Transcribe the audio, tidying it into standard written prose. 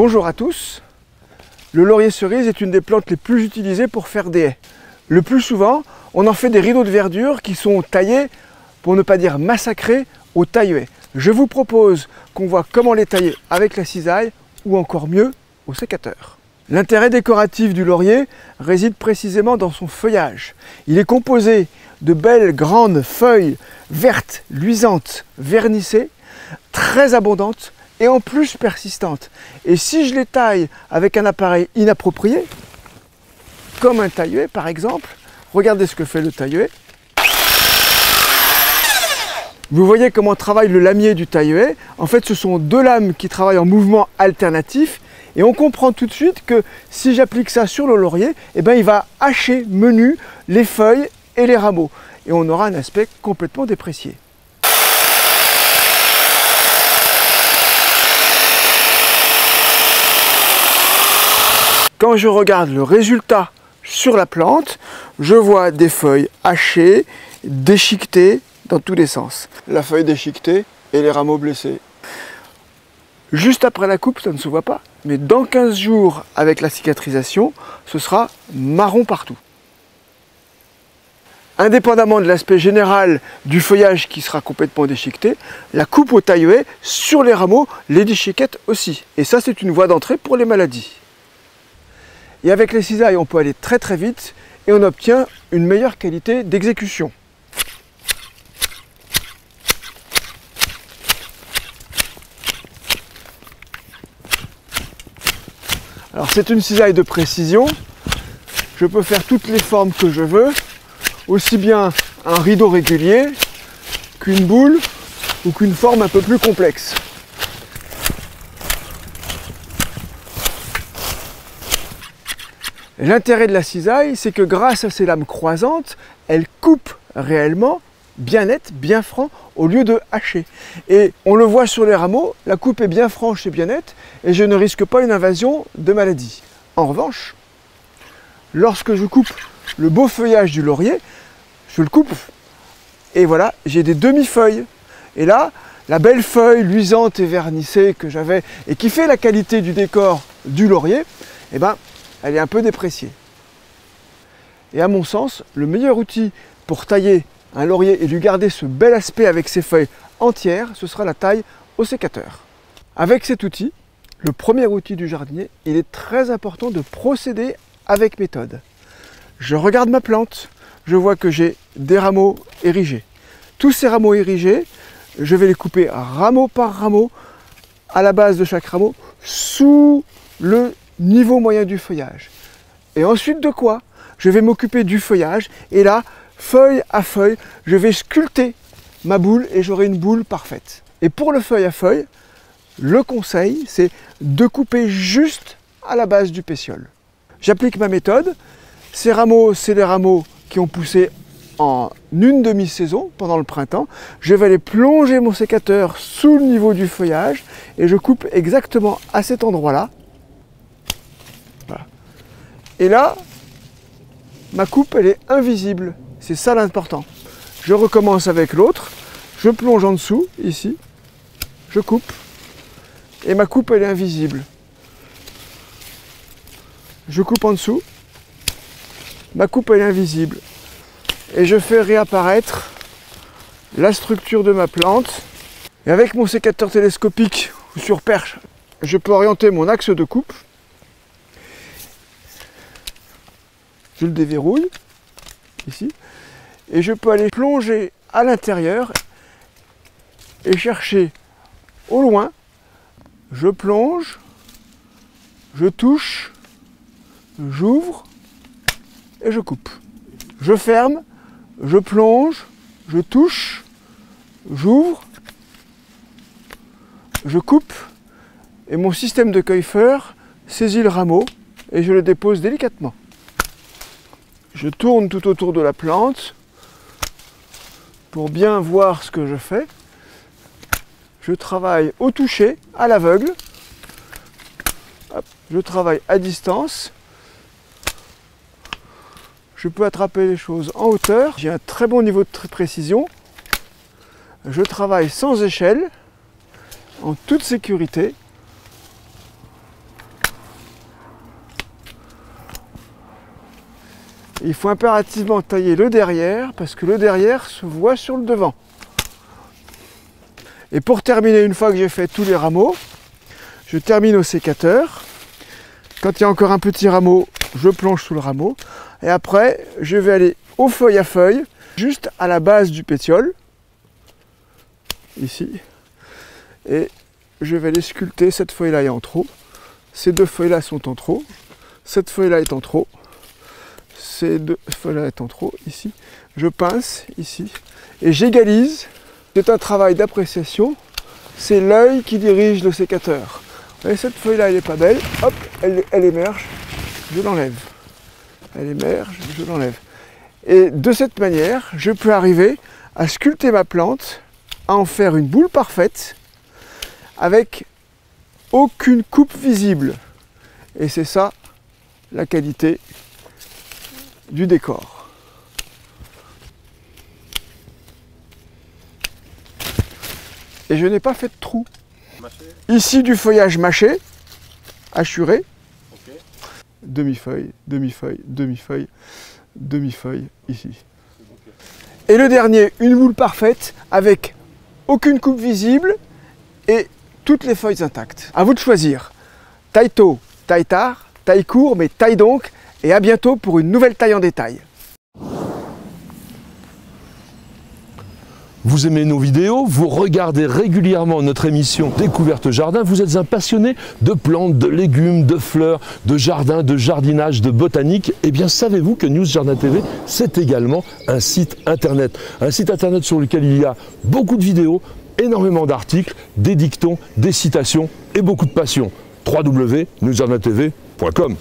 Bonjour à tous. Le laurier cerise est une des plantes les plus utilisées pour faire des haies. Le plus souvent, on en fait des rideaux de verdure qui sont taillés, pour ne pas dire massacrés, au taille-haie. Je vous propose qu'on voit comment les tailler avec la cisaille ou encore mieux au sécateur. L'intérêt décoratif du laurier réside précisément dans son feuillage. Il est composé de belles grandes feuilles vertes, luisantes, vernissées, très abondantes et en plus persistantes. Et si je les taille avec un appareil inapproprié, comme un taille-haie par exemple, regardez ce que fait le taille-haie. Vous voyez comment travaille le lamier du taille-haie. En fait, ce sont deux lames qui travaillent en mouvement alternatif. Et on comprend tout de suite que si j'applique ça sur le laurier, eh ben, il va hacher menu les feuilles et les rameaux. Et on aura un aspect complètement déprécié. Quand je regarde le résultat sur la plante, je vois des feuilles hachées, déchiquetées dans tous les sens. La feuille déchiquetée et les rameaux blessés. Juste après la coupe, ça ne se voit pas, mais dans 15 jours avec la cicatrisation, ce sera marron partout. Indépendamment de l'aspect général du feuillage qui sera complètement déchiqueté, la coupe au taille-haie sur les rameaux les déchiquette aussi. Et ça, c'est une voie d'entrée pour les maladies. Et avec les cisailles, on peut aller très très vite et on obtient une meilleure qualité d'exécution. Alors c'est une cisaille de précision, je peux faire toutes les formes que je veux, aussi bien un rideau régulier qu'une boule ou qu'une forme un peu plus complexe. L'intérêt de la cisaille, c'est que grâce à ces lames croisantes, elle coupe réellement bien net, bien franc, au lieu de hacher. Et on le voit sur les rameaux, la coupe est bien franche et bien nette, et je ne risque pas une invasion de maladies. En revanche, lorsque je coupe le beau feuillage du laurier, je le coupe, et voilà, j'ai des demi-feuilles. Et là, la belle feuille luisante et vernissée que j'avais, et qui fait la qualité du décor du laurier, eh ben, elle est un peu dépréciée. Et à mon sens, le meilleur outil pour tailler un laurier et lui garder ce bel aspect avec ses feuilles entières, ce sera la taille au sécateur. Avec cet outil, le premier outil du jardinier, il est très important de procéder avec méthode. Je regarde ma plante, je vois que j'ai des rameaux érigés. Tous ces rameaux érigés, je vais les couper rameau par rameau, à la base de chaque rameau, sous le niveau moyen du feuillage. Et ensuite de quoi? Je vais m'occuper du feuillage, et là, feuille à feuille, je vais sculpter ma boule et j'aurai une boule parfaite. Et pour le feuille à feuille, le conseil, c'est de couper juste à la base du pétiole. J'applique ma méthode. Ces rameaux, c'est les rameaux qui ont poussé en une demi-saison pendant le printemps. Je vais aller plonger mon sécateur sous le niveau du feuillage et je coupe exactement à cet endroit-là. Voilà. Et là, ma coupe, elle est invisible. C'est ça l'important. Je recommence avec l'autre, je plonge en dessous, ici, je coupe, et ma coupe elle est invisible. Je coupe en dessous, ma coupe elle est invisible. Et je fais réapparaître la structure de ma plante. Et avec mon sécateur télescopique ou sur perche, je peux orienter mon axe de coupe. Je le déverrouille, ici. Et je peux aller plonger à l'intérieur et chercher au loin. Je plonge, je touche, j'ouvre et je coupe. Je ferme, je plonge, je touche, j'ouvre, je coupe et mon système de cueilleur saisit le rameau et je le dépose délicatement. Je tourne tout autour de la plante pour bien voir ce que je fais. Je travaille au toucher, à l'aveugle. Je travaille à distance. Je peux attraper les choses en hauteur. J'ai un très bon niveau de précision. Je travaille sans échelle, en toute sécurité. Il faut impérativement tailler le derrière parce que le derrière se voit sur le devant. Et pour terminer, une fois que j'ai fait tous les rameaux, je termine au sécateur. Quand il y a encore un petit rameau, je plonge sous le rameau. Et après, je vais aller aux feuilles à feuilles, juste à la base du pétiole, ici. Et je vais aller sculpter. Cette feuille-là est en trop. Ces deux feuilles-là sont en trop. Cette feuille-là est en trop. Ces deux feuilles-là est en trop, ici. Je pince, ici. Et j'égalise. C'est un travail d'appréciation. C'est l'œil qui dirige le sécateur. Et cette feuille-là, elle n'est pas belle. Hop, elle émerge. Je l'enlève. Elle émerge, je l'enlève. Et de cette manière, je peux arriver à sculpter ma plante, à en faire une boule parfaite, avec aucune coupe visible. Et c'est ça, la qualité du décor. Et je n'ai pas fait de trou. Ici, du feuillage mâché, hachuré. Okay. Demi-feuille, demi-feuille, demi-feuille, demi-feuille, ici. Okay. Et le dernier, une boule parfaite, avec aucune coupe visible et toutes les feuilles intactes. À vous de choisir. Taille tôt, taille tard, taille court, mais taille donc. Et à bientôt pour une nouvelle taille en détail. Vous aimez nos vidéos, vous regardez régulièrement notre émission Découverte Jardin, vous êtes un passionné de plantes, de légumes, de fleurs, de jardin, de jardinage, de botanique. Eh bien, savez-vous que News Jardin TV, c'est également un site internet. Un site internet sur lequel il y a beaucoup de vidéos, énormément d'articles, des dictons, des citations et beaucoup de passion. www.newsjardintv.com